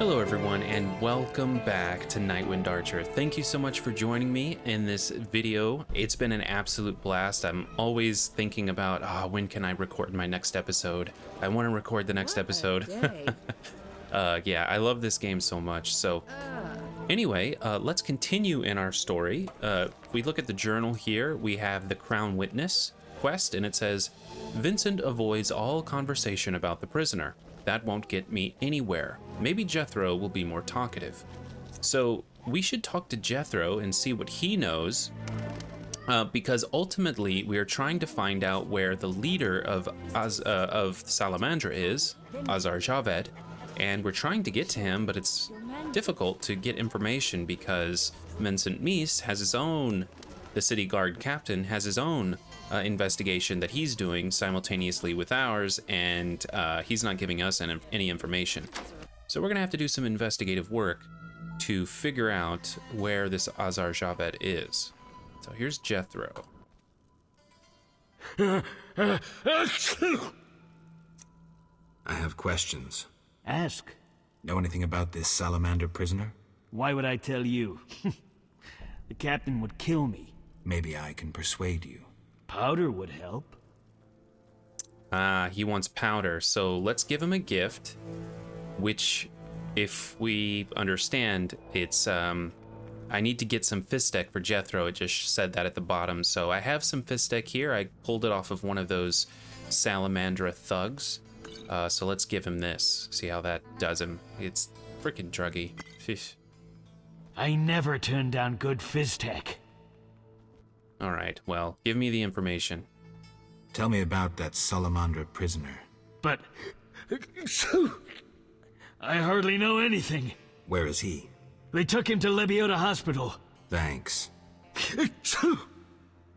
Hello everyone and welcome back to Nightwind Archer. Thank you so much for joining me in this video. It's been an absolute blast. I'm always thinking about, when can I record my next episode? I want to record the next episode. Yeah, I love this game so much. So anyway, let's continue in our story. If we look at the journal here, we have the Crown Witness quest, and it says, Vincent avoids all conversation about the prisoner. That won't get me anywhere. Maybe Jethro will be more talkative. So we should talk to Jethro and see what he knows, because ultimately we are trying to find out where the leader of Salamandra is, Azar Javed, and we're trying to get to him, but it's difficult to get information because Vincent Mies has his own, the city guard captain has his own investigation that he's doing simultaneously with ours, and he's not giving us any information. So we're gonna have to do some investigative work to figure out where this Azar Javed is. So here's Jethro. I have questions. Ask. Know anything about this salamander prisoner? Why would I tell you? The captain would kill me. Maybe I can persuade you. Powder would help. He wants powder, so let's give him a gift, which, if we understand, it's, I need to get some Fistek for Jethro. It just said that at the bottom, so I have some Fistek here. I pulled it off of one of those Salamandra thugs, so let's give him this, see how that does him. It's freaking druggy. Sheesh. I never turn down good Fistek. All right, well, give me the information. Tell me about that Salamandra prisoner. But I hardly know anything. Where is he? They took him to Lebiota Hospital. Thanks.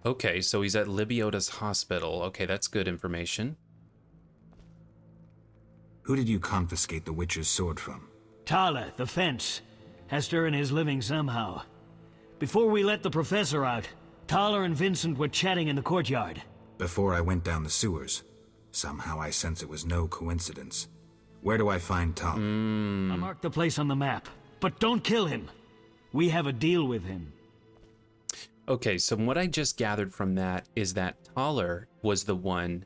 Okay, so he's at Libiota's hospital. Okay, that's good information. Who did you confiscate the Witcher's sword from? Thaler, the fence, has to earn his living somehow. Before we let the professor out, Thaler and Vincent were chatting in the courtyard. Before I went down the sewers. Somehow I sense it was no coincidence. Where do I find Thaler? I marked the place on the map, but don't kill him. We have a deal with him. Okay, so what I just gathered from that is that Thaler was the one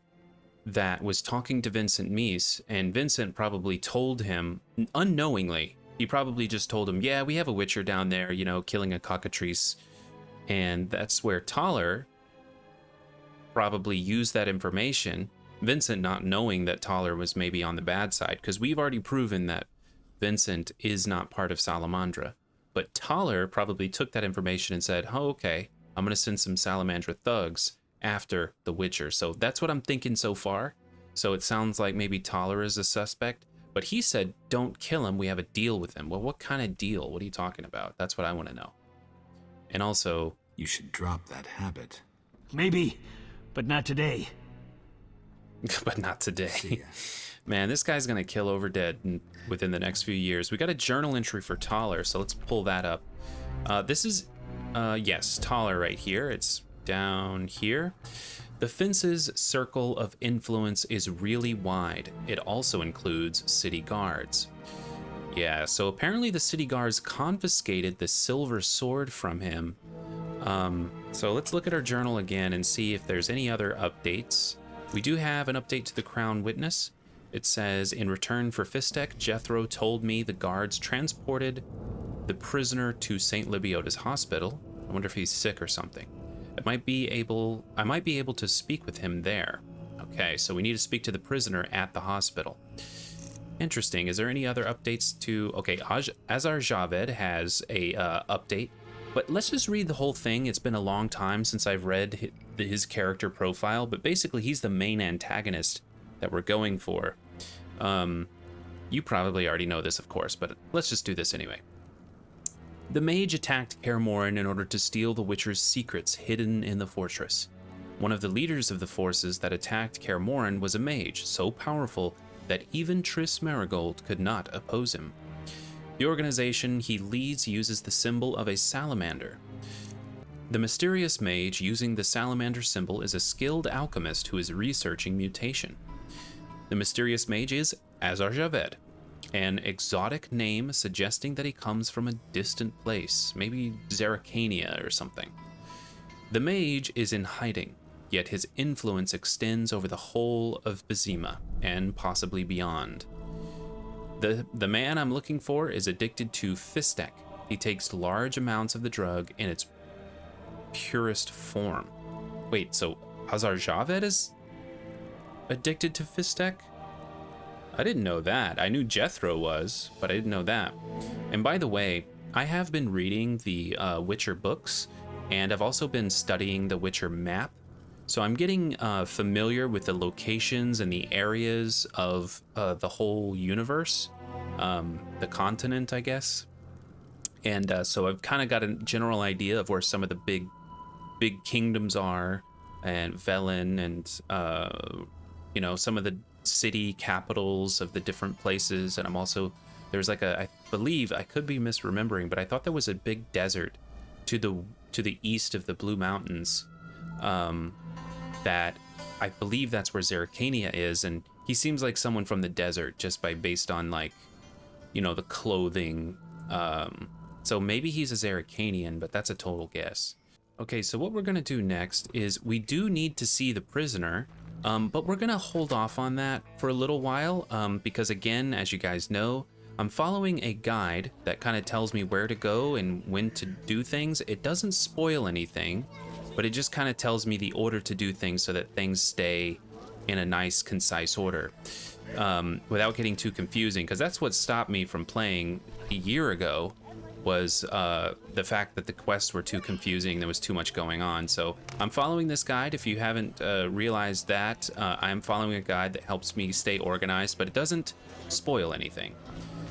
that was talking to Vincent Mies, and Vincent probably told him, unknowingly, he probably just told him, yeah, we have a Witcher down there, you know, killing a Cockatrice. And that's where Thaler probably used that information, Vincent not knowing that Thaler was maybe on the bad side, because we've already proven that Vincent is not part of Salamandra. But Thaler probably took that information and said, oh, okay, I'm going to send some Salamandra thugs after the Witcher. So that's what I'm thinking so far. So it sounds like maybe Thaler is a suspect, but he said, don't kill him, we have a deal with him. Well, what kind of deal? What are you talking about? That's what I want to know. And also, you should drop that habit. Maybe, but not today. But not today. Man, this guy's gonna kill over dead within the next few years. We got a journal entry for Thaler, so let's pull that up. This is, yes, Thaler right here. It's down here. The fence's circle of influence is really wide. It also includes city guards. Yeah, so apparently the city guards confiscated the silver sword from him. So let's look at our journal again and see if there's any other updates. We do have an update to the Crown Witness. It says, in return for Fistek, Jethro told me the guards transported the prisoner to St. Libiota's hospital. I wonder if he's sick or something. I might be able to speak with him there. Okay, so we need to speak to the prisoner at the hospital. Interesting. Is there any other updates to... Okay, Azar Javed has a update, but let's just read the whole thing. It's been a long time since I've read his character profile, but basically he's the main antagonist that we're going for. You probably already know this, of course, but let's just do this anyway. The mage attacked Kaer Morhen in order to steal the Witcher's secrets hidden in the fortress. One of the leaders of the forces that attacked Kaer Morhen was a mage so powerful that even Triss Marigold could not oppose him. The organization he leads uses the symbol of a salamander. The mysterious mage using the salamander symbol is a skilled alchemist who is researching mutation. The mysterious mage is Azar Javed, An exotic name suggesting that he comes from a distant place, maybe Zerrikania or something. The mage is in hiding, yet his influence extends over the whole of Bizima, and possibly beyond. The man I'm looking for is addicted to Fistek. He takes large amounts of the drug in its purest form. Wait, so Azar Javed is addicted to Fistek? I didn't know that. I knew Jethro was, but I didn't know that. And by the way, I have been reading the Witcher books, and I've also been studying the Witcher map. So I'm getting familiar with the locations and the areas of the whole universe, the continent, I guess. And so I've kind of got a general idea of where some of the big kingdoms are, and Velen, and you know, some of the city capitals of the different places. And I'm also, there's like I believe, I could be misremembering, but I thought there was a big desert to the east of the Blue Mountains, that I believe that's where Zerrikania is, and he seems like someone from the desert just based on, like, you know, the clothing. So maybe he's a Zerrikanian, but that's a total guess. Okay, so what we're gonna do next is we do need to see the prisoner, but we're gonna hold off on that for a little while, because again, as you guys know, I'm following a guide that kind of tells me where to go and when to do things. It doesn't spoil anything, but it just kind of tells me the order to do things so that things stay in a nice, concise order, without getting too confusing, because that's what stopped me from playing a year ago, was the fact that the quests were too confusing. There was too much going on. So I'm following this guide. If you haven't realized that, I'm following a guide that helps me stay organized, but it doesn't spoil anything.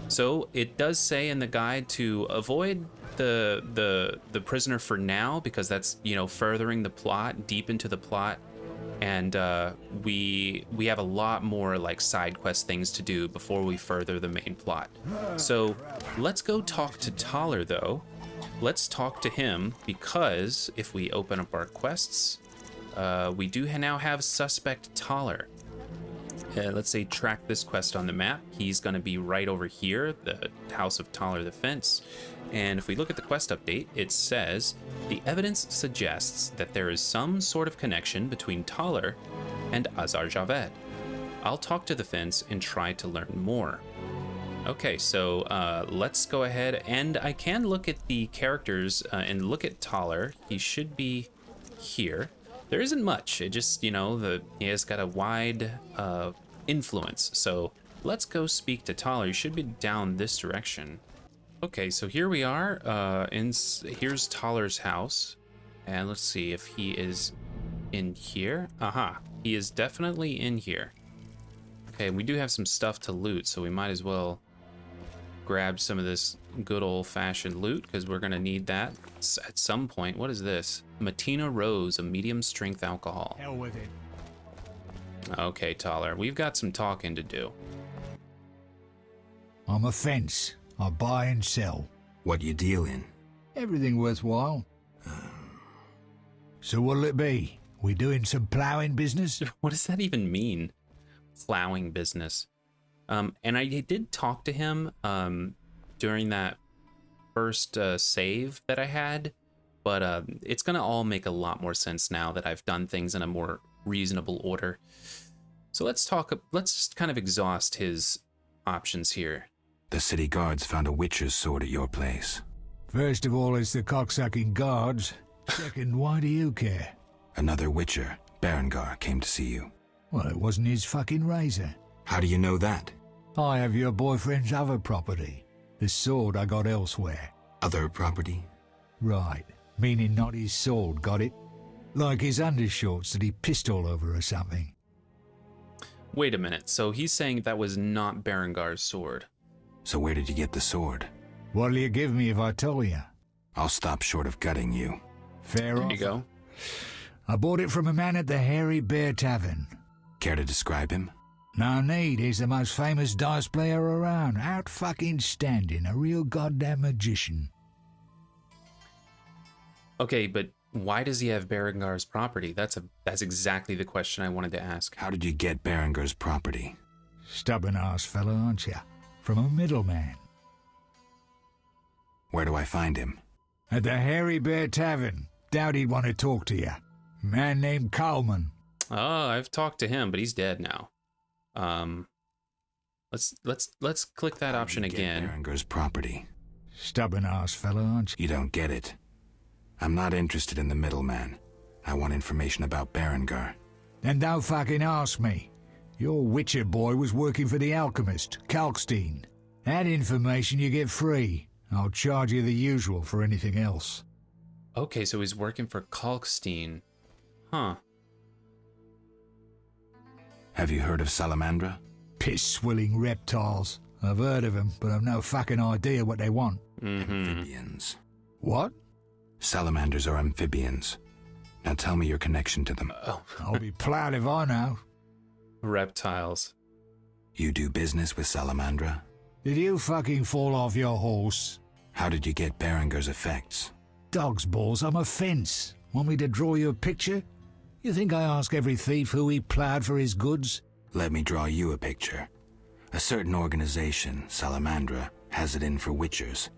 So it does say in the guide to avoid the prisoner for now, because that's, you know, furthering the plot, deep into the plot, and we have a lot more like side quest things to do before we further the main plot. So let's go talk to Thaler, though. Let's talk to him, because if we open up our quests, we do now have suspect Thaler. Let's say track this quest on the map. He's going to be right over here, the House of Thaler the Fence. And if we look at the quest update, it says, the evidence suggests that there is some sort of connection between Thaler and Azar Javed. I'll talk to the Fence and try to learn more. Okay, so let's go ahead, and I can look at the characters and look at Thaler. He should be here. There isn't much. It just, you know, he has got a wide influence. So let's go speak to Thaler. He should be down this direction. Okay, so here we are. Here's Thaler's house, and let's see if he is in here. Aha, he is definitely in here. Okay, we do have some stuff to loot, so we might as well grab some of this good old-fashioned loot, because we're gonna need that at some point. What is this? Matina Rose, a medium-strength alcohol. Hell with it. Okay, Thaler, we've got some talking to do. I'm a fence. I buy and sell. What you deal in? Everything worthwhile. So what'll it be? We doing some ploughing business? What does that even mean? Plowing business. And I did talk to him during that first save that I had, but it's gonna all make a lot more sense now that I've done things in a more reasonable order. So let's just kind of exhaust his options here. The city guards found a witcher's sword at your place. First of all, it's the cocksucking guards. Second, why do you care? Another witcher, Berengar, came to see you. Well, it wasn't his fucking razor. How do you know that? I have your boyfriend's other property. The sword I got elsewhere. Other property? Right. Meaning not his sword, got it? Like his undershorts that he pissed all over or something. Wait a minute, so he's saying that was not Berengar's sword. So where did you get the sword? What'll you give me if I tell you? I'll stop short of gutting you. Fair There offer. you go. I bought it from a man at the Hairy Bear Tavern. Care to describe him? No need, he's the most famous dice player around. Out fucking standing, a real goddamn magician. Okay, but why does he have Berengar's property? That's exactly the question I wanted to ask. How did you get Berengar's property? Stubborn ass fella, aren't you? from a middleman. Where do I find him? At the Hairy Bear Tavern. Doubt he'd want to talk to you. Man named Coleman. Oh, I've talked to him, but he's dead now. Let's click that option again. Berenger's property. Stubborn ass fella, aren't you? You don't get it. I'm not interested in the middleman. I want information about Berenger. Then don't fucking ask me. Your Witcher boy was working for the alchemist, Kalkstein. That information you get free. I'll charge you the usual for anything else. Okay, so he's working for Kalkstein. Huh. Have you heard of Salamandra? Piss-swilling reptiles. I've heard of them, but I've no fucking idea what they want. Amphibians. What? Salamanders are amphibians. Now tell me your connection to them. Oh. I'll be proud if I know. Reptiles. You do business with Salamandra? Did you fucking fall off your horse? How did you get Berenger's effects? Dog's balls, I'm a fence. Want me to draw you a picture? You think I ask every thief who he ploughed for his goods? Let me draw you a picture. A certain organization, Salamandra, has it in for witchers.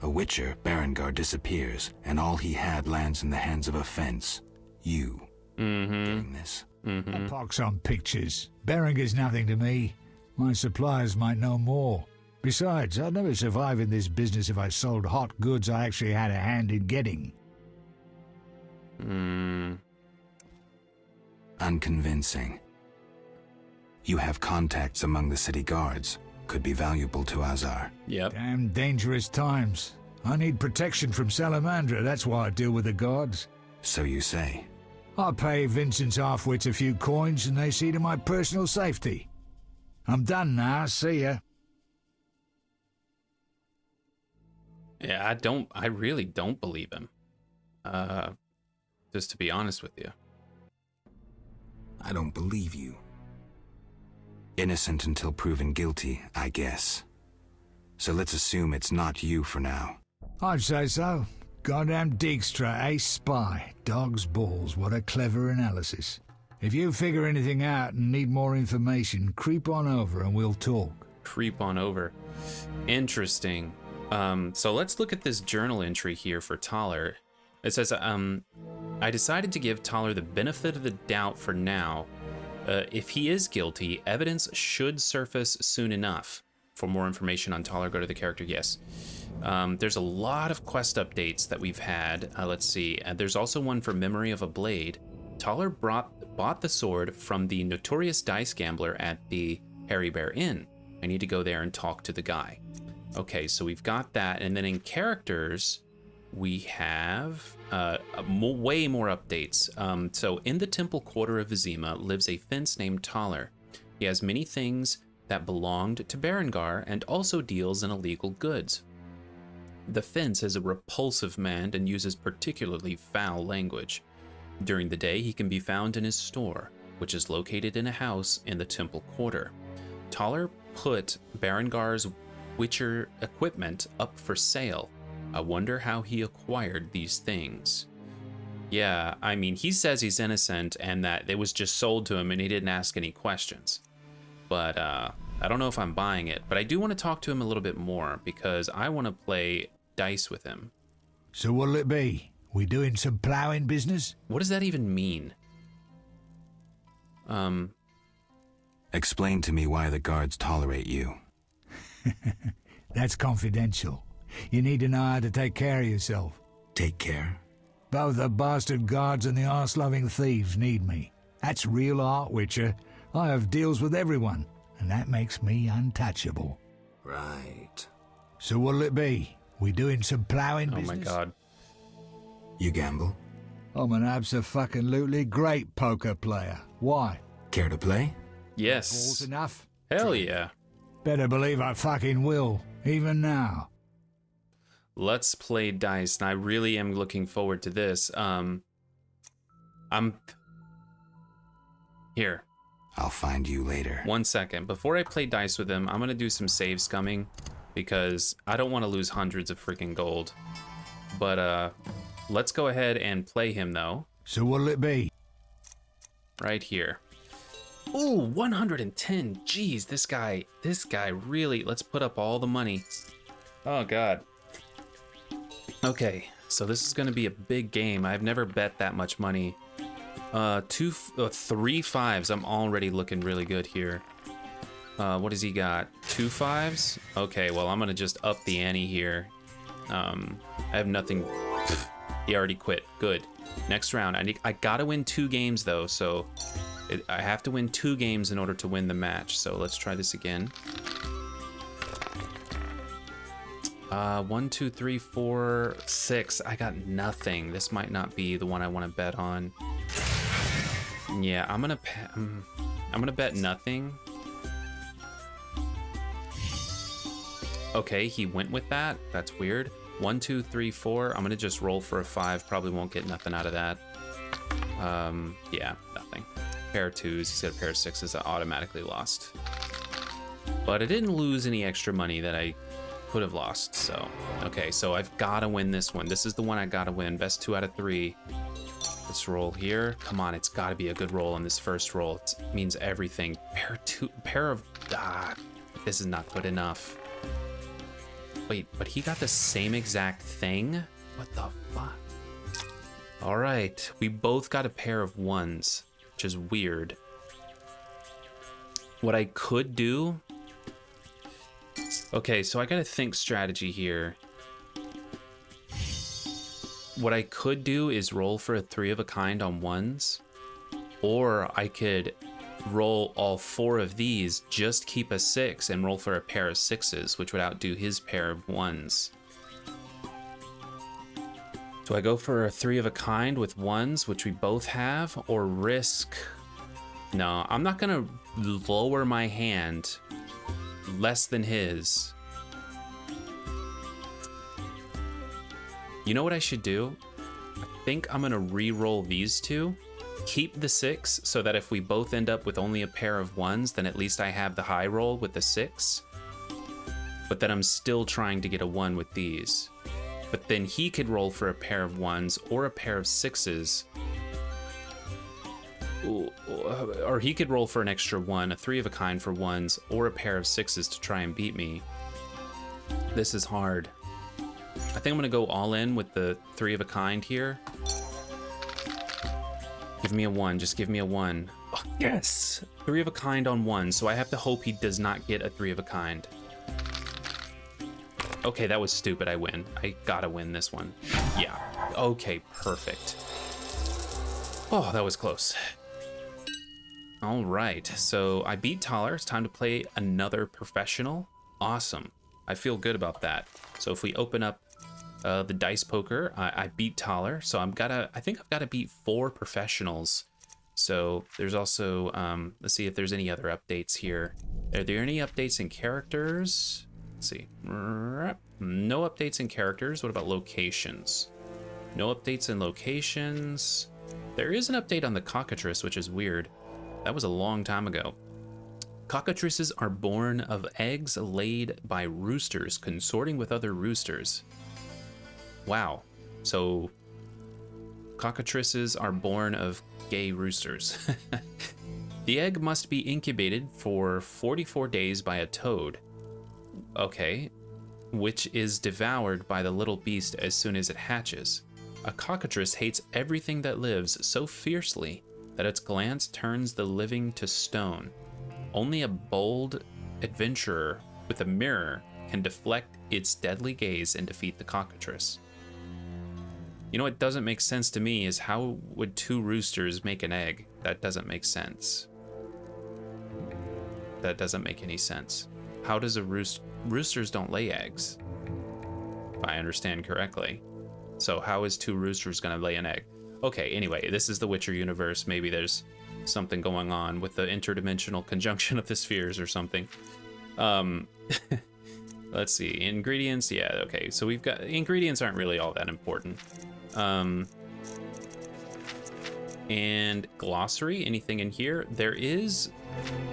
A witcher, Berenger, disappears, and all he had lands in the hands of a fence. You. Getting this? A pox on pictures. Berenger's nothing to me. My suppliers might know more. Besides, I'd never survive in this business if I sold hot goods I actually had a hand in getting. Unconvincing. You have contacts among the city guards. Could be valuable to Azar. Yep. Damn dangerous times. I need protection from Salamandra, that's why I deal with the guards. So you say. I pay Vincent's half-wits a few coins and they see to my personal safety. I'm done now, see ya. Yeah, I really don't believe him. Just to be honest with you. I don't believe you. Innocent until proven guilty, I guess. So let's assume it's not you for now. I'd say so. Goddamn Dijkstra, ace spy. Dog's balls, what a clever analysis. If you figure anything out and need more information, creep on over and we'll talk. Creep on over. Interesting. So let's look at this journal entry here for Thaler. It says, I decided to give Thaler the benefit of the doubt for now. If he is guilty, evidence should surface soon enough. For more information on Thaler, go to the character, yes. There's a lot of quest updates that we've had. Let's see. There's also one for Memory of a Blade. Thaler bought the sword from the notorious dice gambler at the Hairy Bear Inn. I need to go there and talk to the guy. Okay, so we've got that. And then in characters, we have way more updates. So in the temple quarter of Vizima lives a fence named Thaler. He has many things that belonged to Berengar and also deals in illegal goods. The fence is a repulsive man and uses particularly foul language. During the day, he can be found in his store, which is located in a house in the temple quarter. Thaler put Berengar's Witcher equipment up for sale. I wonder how he acquired these things. Yeah, I mean, he says he's innocent and that it was just sold to him and he didn't ask any questions. But I don't know if I'm buying it, but I do want to talk to him a little bit more because I want to play dice with him. So what'll it be? We doing some ploughing business? What does that even mean? Explain to me why the guards tolerate you. That's confidential. You need to know how to take care of yourself. Take care? Both the bastard guards and the arse-loving thieves need me. That's real art, Witcher. I have deals with everyone, and that makes me untouchable. Right. So what'll it be? We doing some ploughing business? Oh my god. You gamble? I'm an abso-fucking-lutely great poker player. Why? Care to play? Yes. Balls enough? Hell yeah. Better believe I fucking will, even now. Let's play dice, and I really am looking forward to this. Here. I'll find you later. 1 second. Before I play dice with him, I'm going to do some save scumming because I don't want to lose hundreds of freaking gold. But let's go ahead and play him, though. So what'll it be? Right here. Ooh, 110. Jeez, this guy really, let's put up all the money. Oh God. Okay, so this is gonna be a big game. I've never bet that much money. 3 5s. I'm already looking really good here. What does he got? 2 5s? Okay, well, I'm gonna just up the ante here. I have nothing. He already quit. Good. Next round. I gotta win 2 games though, so I have to win 2 games in order to win the match. So let's try this again. 1, 2, 3, 4, 6. I got nothing. This might not be the one I want to bet on. Yeah, I'm gonna bet nothing. Okay, he went with that. That's weird. 1, 2, 3, 4. I'm gonna just roll for a 5. Probably won't get nothing out of that. Yeah, nothing. Pair of 2s. He's got a pair of 6s. I automatically lost. But I didn't lose any extra money that I could have lost. So, okay, so I've got to win this one. This is the one I got to win. Best 2 out of 3. Let's roll here. Come on, it's got to be a good roll on this first roll. It means everything. Pair of. This is not good enough. Wait, but he got the same exact thing? What the fuck? All right, we both got a pair of 1s, which is weird. What I could do. Okay, so I gotta think strategy here. What I could do is roll for a 3 of a kind on 1s, or I could roll all 4 of these, just keep a 6 and roll for a pair of 6s, which would outdo his pair of 1s. Do I go for a 3 of a kind with 1s, which we both have, or risk? No, I'm not gonna lower my hand less than his. You know what I should do? I think I'm gonna re-roll these 2, keep the 6 so that if we both end up with only a pair of 1s, then at least I have the high roll with the 6, but then I'm still trying to get a 1 with these. But then he could roll for a pair of 1s or a pair of 6s, or he could roll for an extra 1, a 3 of a kind for 1s, or a pair of 6s to try and beat me. This is hard. I think I'm gonna go all in with the 3 of a kind here. Give me a 1, just give me a 1. Oh, yes! 3 of a kind on 1, so I have to hope he does not get a 3 of a kind. Okay, that was stupid, I win. I gotta win this one. Yeah, okay, perfect. Oh, that was close. All right, so I beat Thaler. It's time to play another professional. Awesome. I feel good about that. So if we open up the dice poker, I beat Thaler. So I think I've got to beat 4 professionals. So there's also, let's see if there's any other updates here. Are there any updates in characters? Let's see. No updates in characters. What about locations? No updates in locations. There is an update on the Cockatrice, which is weird. That was a long time ago. Cockatrices are born of eggs laid by roosters consorting with other roosters. Wow. So cockatrices are born of gay roosters. The egg must be incubated for 44 days by a toad. Okay. Which is devoured by the little beast as soon as it hatches. A cockatrice hates everything that lives so fiercely that its glance turns the living to stone. Only a bold adventurer with a mirror can deflect its deadly gaze and defeat the cockatrice. You know what doesn't make sense to me is how would 2 roosters make an egg? That doesn't make sense. That doesn't make any sense. How does a roosters don't lay eggs, if I understand correctly. So how is 2 roosters gonna lay an egg? Okay, anyway, this is the Witcher universe. Maybe there's something going on with the interdimensional conjunction of the spheres or something. Let's see, ingredients. Yeah, okay, so we've got, ingredients aren't really all that important. And glossary, anything in here? There is,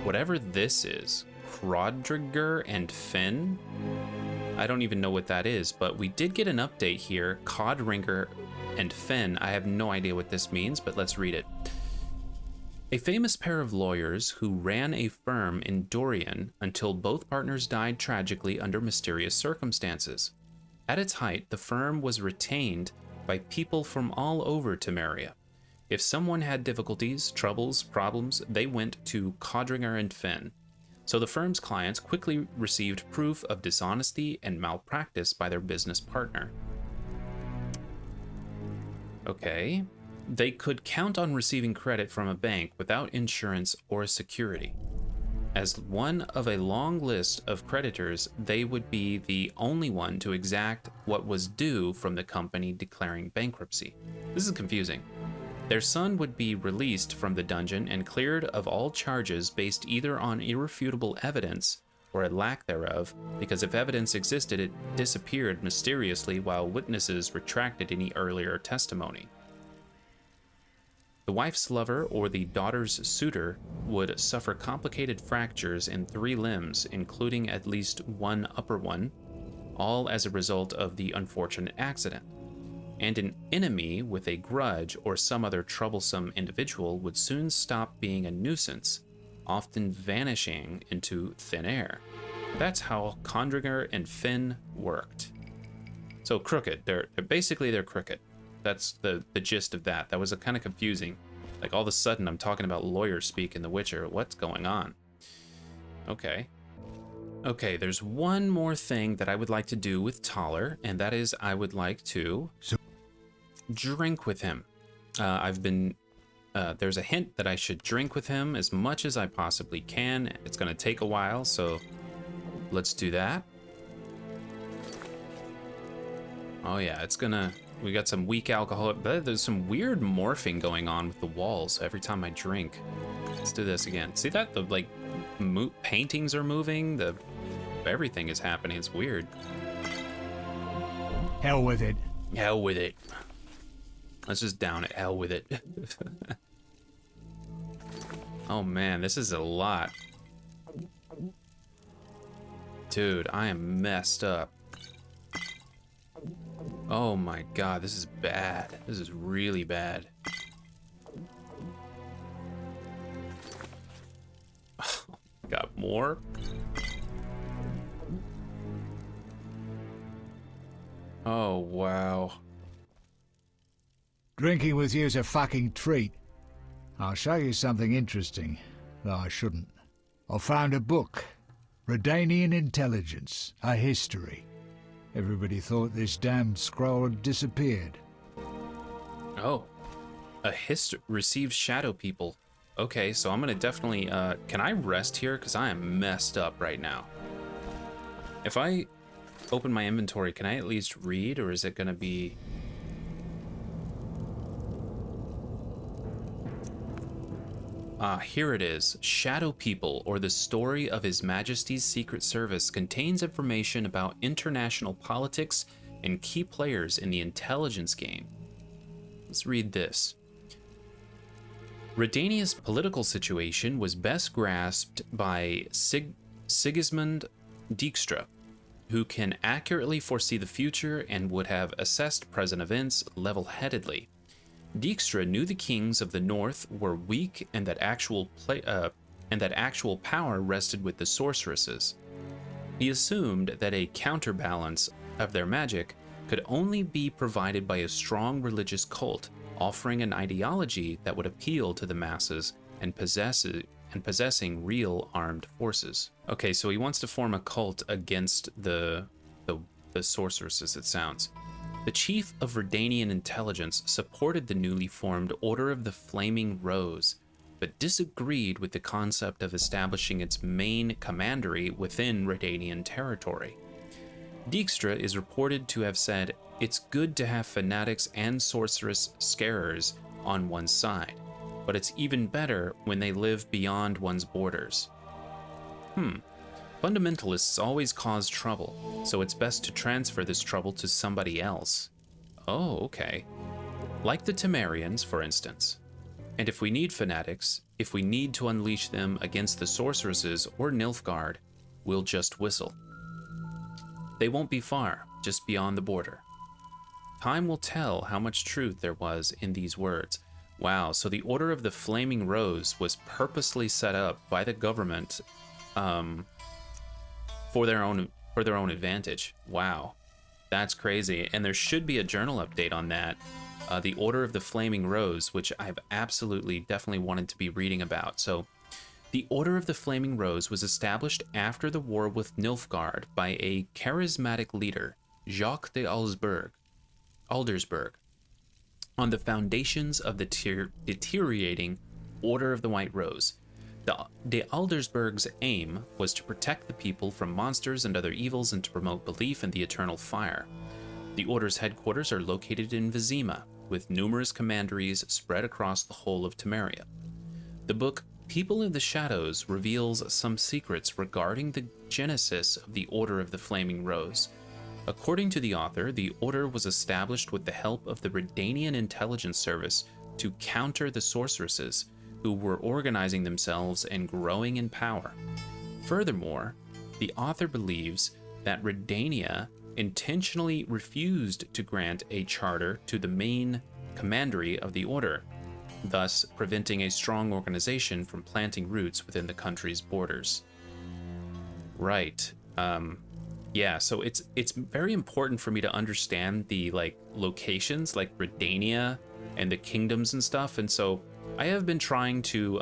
whatever this is, Codringer and Fenn. I don't even know what that is, but we did get an update here, Codringer and Fenn. I have no idea what this means, but let's read it. A famous pair of lawyers who ran a firm in Dorian until both partners died tragically under mysterious circumstances. At its height, the firm was retained by people from all over Temeria. If someone had difficulties, troubles, problems, they went to Codringer and Fenn. So the firm's clients quickly received proof of dishonesty and malpractice by their business partner. Okay. They could count on receiving credit from a bank without insurance or security. As one of a long list of creditors, they would be the only one to exact what was due from the company declaring bankruptcy. This is confusing. Their son would be released from the dungeon and cleared of all charges based either on irrefutable evidence or a lack thereof, because if evidence existed, it disappeared mysteriously while witnesses retracted any earlier testimony. The wife's lover or the daughter's suitor would suffer complicated fractures in 3 limbs, including at least one upper one, all as a result of the unfortunate accident. And an enemy with a grudge or some other troublesome individual would soon stop being a nuisance, often vanishing into thin air. That's how Codringer and Fenn worked. So crooked, they're crooked. That's the gist of that. That was kind of confusing. Like all of a sudden I'm talking about lawyer speak in The Witcher. What's going on? Okay. Okay, there's one more thing that I would like to do with Thaler, and that is I would like to drink with him. There's a hint that I should drink with him as much as I possibly can. It's gonna take a while, so let's do that. Oh yeah, we got some weak alcohol. There's some weird morphing going on with the walls every time I drink. Let's do this again. See that? The like paintings are moving. Everything is happening. It's weird. Hell with it. Hell with it. Let's just down it. Hell with it. Oh man, this is a lot. Dude, I am messed up. Oh my god, this is bad. This is really bad. Got more? Oh, wow. Drinking with you's a fucking treat. I'll show you something interesting, though I shouldn't. I found a book. Redanian Intelligence, a history. Everybody thought this damn scroll had disappeared. Oh. Receives shadow people. Okay, so I'm gonna definitely, can I rest here? Because I am messed up right now. If I open my inventory, can I at least read, or is it gonna be... Here it is. Shadow People, or the Story of His Majesty's Secret Service, contains information about international politics and key players in the intelligence game. Let's read this. Redania's political situation was best grasped by Sigismund Dijkstra, who can accurately foresee the future and would have assessed present events level-headedly. Dijkstra knew the kings of the north were weak and that actual power rested with the sorceresses. He assumed that a counterbalance of their magic could only be provided by a strong religious cult, offering an ideology that would appeal to the masses and possessing real armed forces. Okay, so he wants to form a cult against the sorceresses, it sounds. The chief of Redanian intelligence supported the newly formed Order of the Flaming Rose, but disagreed with the concept of establishing its main commandery within Redanian territory. Dijkstra is reported to have said, "It's good to have fanatics and sorceress scarers on one's side, but it's even better when they live beyond one's borders." Fundamentalists always cause trouble, so it's best to transfer this trouble to somebody else. Oh, okay. Like the Temerians, for instance. And if we need fanatics, if we need to unleash them against the sorceresses or Nilfgaard, we'll just whistle. They won't be far, just beyond the border. Time will tell how much truth there was in these words. Wow, so the Order of the Flaming Rose was purposely set up by the government for their own advantage. Wow, that's crazy. And there should be a journal update on that. The Order of the Flaming Rose, which I've absolutely definitely wanted to be reading about. So the Order of the Flaming Rose was established after the war with Nilfgaard by a charismatic leader, Jacques de Aldersberg, on the foundations of the deteriorating Order of the White Rose. De Aldersberg's aim was to protect the people from monsters and other evils and to promote belief in the eternal fire. The Order's headquarters are located in Vizima, with numerous commanderies spread across the whole of Temeria. The book People in the Shadows reveals some secrets regarding the genesis of the Order of the Flaming Rose. According to the author, the Order was established with the help of the Redanian Intelligence Service to counter the sorceresses, who were organizing themselves and growing in power. Furthermore, the author believes that Redania intentionally refused to grant a charter to the main commandery of the Order, thus preventing a strong organization from planting roots within the country's borders. Right. Yeah, so it's very important for me to understand the locations like Redania and the kingdoms and stuff, and so I have been trying to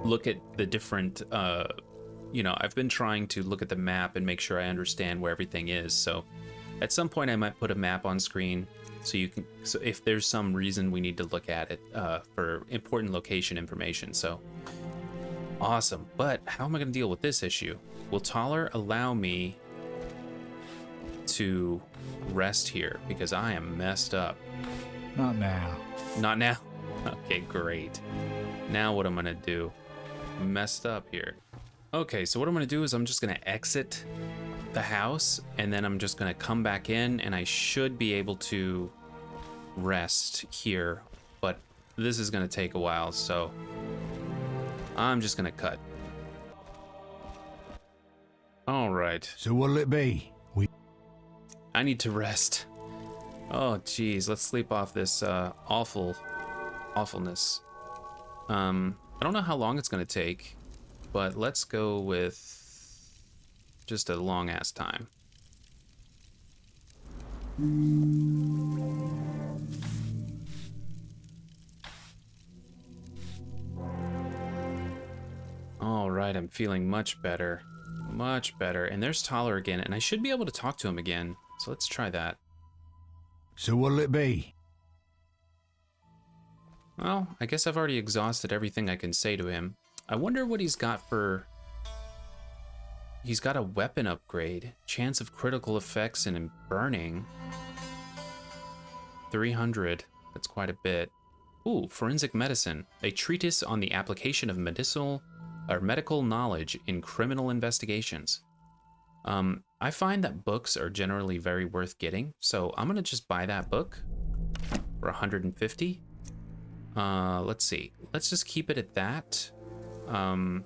look at the different I've been trying to look at the map and make sure I understand where everything is. So at some point I might put a map on screen so if there's some reason we need to look at it for important location information. So awesome. But how am I going to deal with this issue? Will Thaler allow me to rest here? Because I am messed up. Not now. Not now? Okay, great. Now what I'm going to do? Messed up here. Okay, so what I'm going to do is I'm just going to exit the house, and then I'm just going to come back in, and I should be able to rest here, but this is going to take a while, so I'm just going to cut. All right. So what'll it be? I need to rest. Oh, geez. Let's sleep off this awfulness. I don't know how long it's going to take, but let's go with just a long-ass time. All right, I'm feeling much better. Much better. And there's Thaler again, and I should be able to talk to him again. So let's try that. So what'll it be? Well, I guess I've already exhausted everything I can say to him. I wonder what he's got for... He's got a weapon upgrade. Chance of critical effects and burning. 300. That's quite a bit. Ooh, forensic medicine. A treatise on the application of medical knowledge in criminal investigations. I find that books are generally very worth getting, so I'm gonna just buy that book for 150. Let's see. Let's just keep it at that. I'm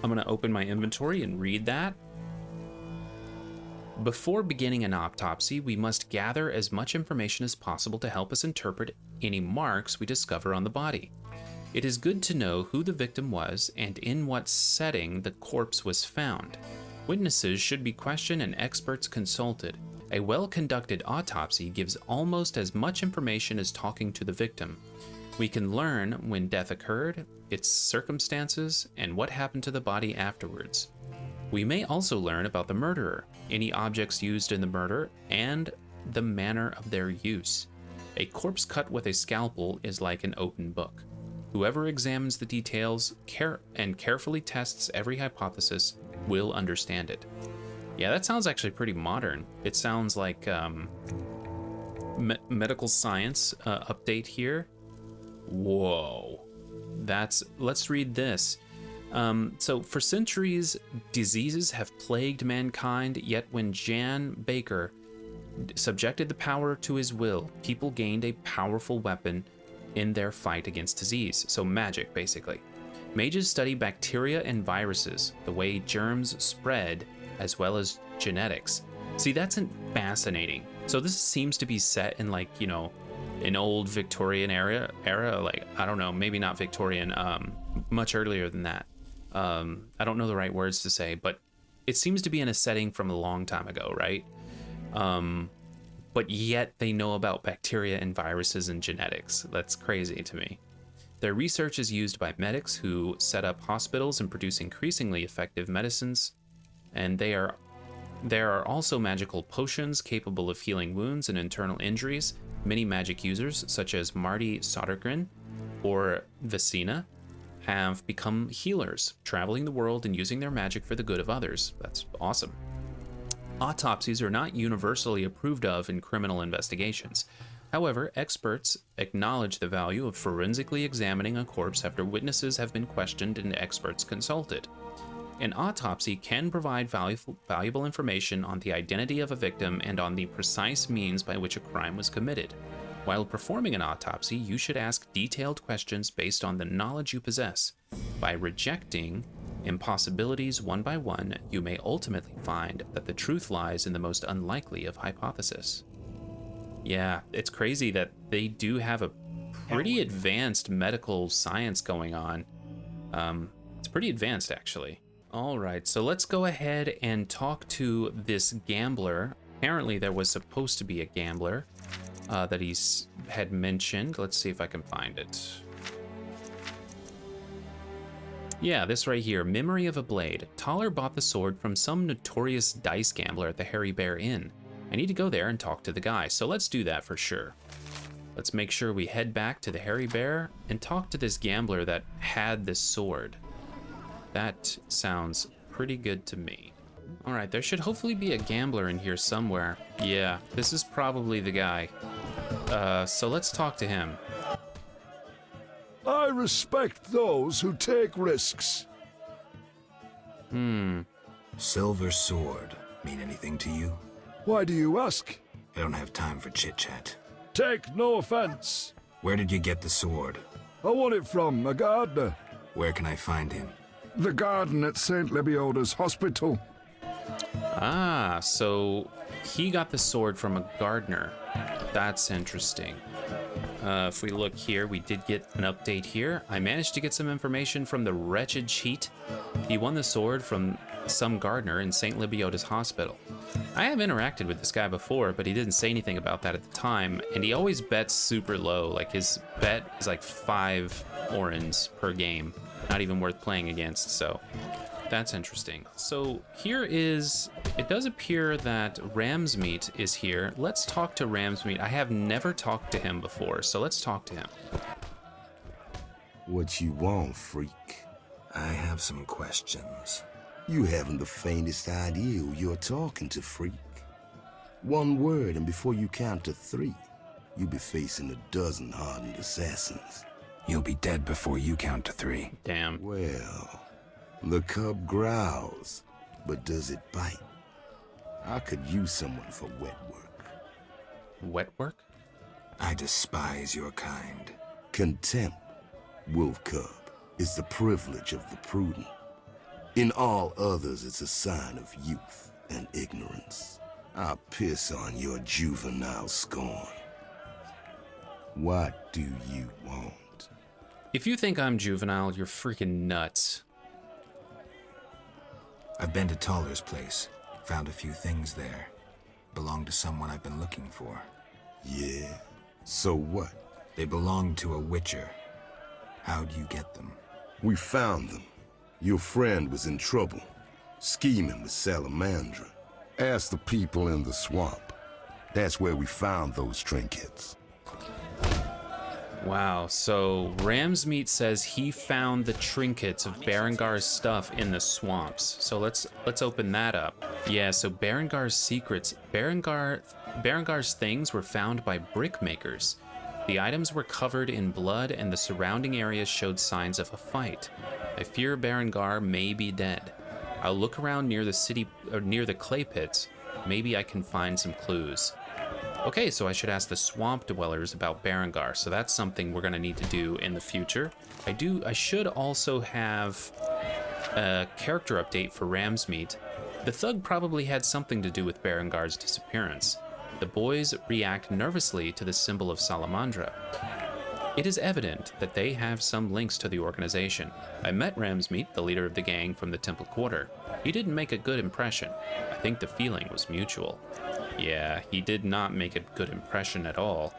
gonna open my inventory and read that. Before beginning an autopsy, we must gather as much information as possible to help us interpret any marks we discover on the body. It is good to know who the victim was and in what setting the corpse was found. Witnesses should be questioned and experts consulted. A well-conducted autopsy gives almost as much information as talking to the victim. We can learn when death occurred, its circumstances, and what happened to the body afterwards. We may also learn about the murderer, any objects used in the murder, and the manner of their use. A corpse cut with a scalpel is like an open book. Whoever examines the details and carefully tests every hypothesis will understand it. Yeah, that sounds actually pretty modern. It sounds like medical science update here. Whoa. Let's read this. So for centuries, diseases have plagued mankind, yet when Jan Baker subjected the power to his will, people gained a powerful weapon in their fight against disease. So magic, basically. Mages study bacteria and viruses, the way germs spread, as well as genetics. See, that's fascinating. So this seems to be set in an old Victorian era, like, I don't know, maybe not Victorian, much earlier than that. I don't know the right words to say, but it seems to be in a setting from a long time ago, right? But yet they know about bacteria and viruses and genetics. That's crazy to me. Their research is used by medics who set up hospitals and produce increasingly effective medicines. And there are also magical potions capable of healing wounds and internal injuries. Many magic users, such as Marty Sodergren or Vicina, have become healers, traveling the world and using their magic for the good of others. That's awesome. Autopsies are not universally approved of in criminal investigations. However, experts acknowledge the value of forensically examining a corpse after witnesses have been questioned and experts consulted. An autopsy can provide valuable information on the identity of a victim and on the precise means by which a crime was committed. While performing an autopsy, you should ask detailed questions based on the knowledge you possess. By rejecting impossibilities one by one, you may ultimately find that the truth lies in the most unlikely of hypotheses. Yeah, it's crazy that they do have a pretty advanced medical science going on. It's pretty advanced, actually. All right, so let's go ahead and talk to this gambler. Apparently there was supposed to be a gambler that he's had mentioned. Let's see if I can find it. Yeah, this right here, Memory of a Blade. Thaler bought the sword from some notorious dice gambler at the Hairy Bear Inn. I need to go there and talk to the guy, so let's do that for sure. Let's make sure we head back to the Hairy Bear and talk to this gambler that had this sword. That sounds pretty good to me. All right, there should hopefully be a gambler in here somewhere. Yeah, this is probably the guy. So let's talk to him. I respect those who take risks. Silver sword mean anything to you? Why do you ask? I don't have time for chit-chat. Take no offense. Where did you get the sword? I won it from a gardener. Where can I find him? The garden at St. Lebioda's hospital. Ah, so he got the sword from a gardener. That's interesting. If we look here, we did get an update here. I managed to get some information from the wretched cheat. He won the sword from some gardener in St. Lebioda's hospital. I have interacted with this guy before, but he didn't say anything about that at the time, and he always bets super low. Like, his bet is like 5 orens per game. Not even worth playing against, so that's interesting. So here is, it does appear that Ramsmeat is here. Let's talk to Ramsmeat. I have never talked to him before, so let's talk to him. What you want, freak? I have some questions. You haven't the faintest idea who you're talking to, freak. One word, and before you count to 3, you'll be facing a dozen hardened assassins. You'll be dead before you count to 3. Damn. Well, the cub growls, but does it bite? I could use someone for wet work. Wet work? I despise your kind. Contempt, wolf cub, is the privilege of the prudent. In all others, it's a sign of youth and ignorance. I'll piss on your juvenile scorn. What do you want? If you think I'm juvenile, you're freaking nuts. I've been to Thaler's place. Found a few things there. Belong to someone I've been looking for. Yeah? So what? They belong to a witcher. How'd you get them? We found them. Your friend was in trouble, scheming with Salamandra. Ask the people in the swamp. That's where we found those trinkets. Wow, so Ramsmeat says he found the trinkets of Berengar's stuff in the swamps. So let's open that up. Yeah, so Berengar's secrets. Berengar's things were found by brickmakers. The items were covered in blood and the surrounding areas showed signs of a fight. I fear Berengar may be dead. I'll look around near the city, or near the clay pits. Maybe I can find some clues. Okay, so I should ask the swamp dwellers about Berengar, so that's something we're gonna need to do in the future. I should also have a character update for Ramsmeat. The thug probably had something to do with Berengar's disappearance. the boys react nervously to the symbol of Salamandra. It is evident that they have some links to the organization. I met Ramsmeat, the leader of the gang from the Temple Quarter. He didn't make a good impression. I think the feeling was mutual. Yeah, he did not make a good impression at all.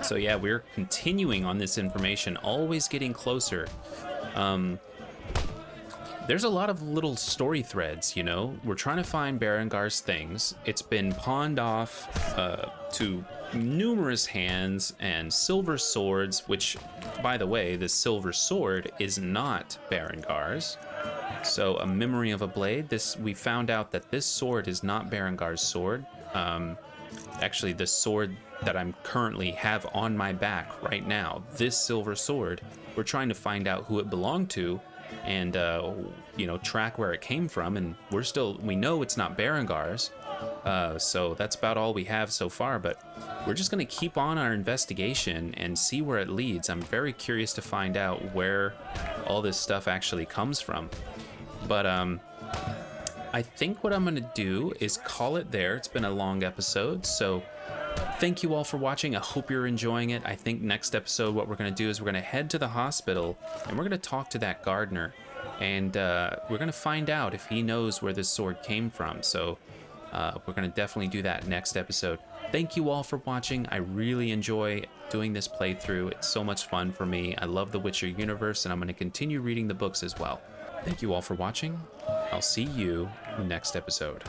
So yeah, we're continuing on this information, always getting closer. There's a lot of little story threads, you know? We're trying to find Berengar's things. It's been pawned off to numerous hands and silver swords, which, by the way, the silver sword is not Berengar's. So a memory of a blade. We found out that this sword is not Berengar's sword. Actually, the sword that I'm currently have on my back right now, this silver sword, we're trying to find out who it belonged to and you know, track where it came from, and we know it's not Berengar's. So that's about all we have so far, but we're just gonna keep on our investigation and see where it leads. I'm very curious to find out where all this stuff actually comes from. But I think what I'm gonna do is call it there. It's been a long episode, so thank you all for watching. I hope you're enjoying it. I think next episode what we're gonna do is we're gonna head to the hospital and we're gonna talk to that gardener, and we're gonna find out if he knows where this sword came from. So we're gonna definitely do that next episode. Thank you all for watching. I really enjoy doing this playthrough. It's so much fun for me. I love the Witcher universe, and I'm gonna continue reading the books as well. Thank you all for watching. I'll see you next episode.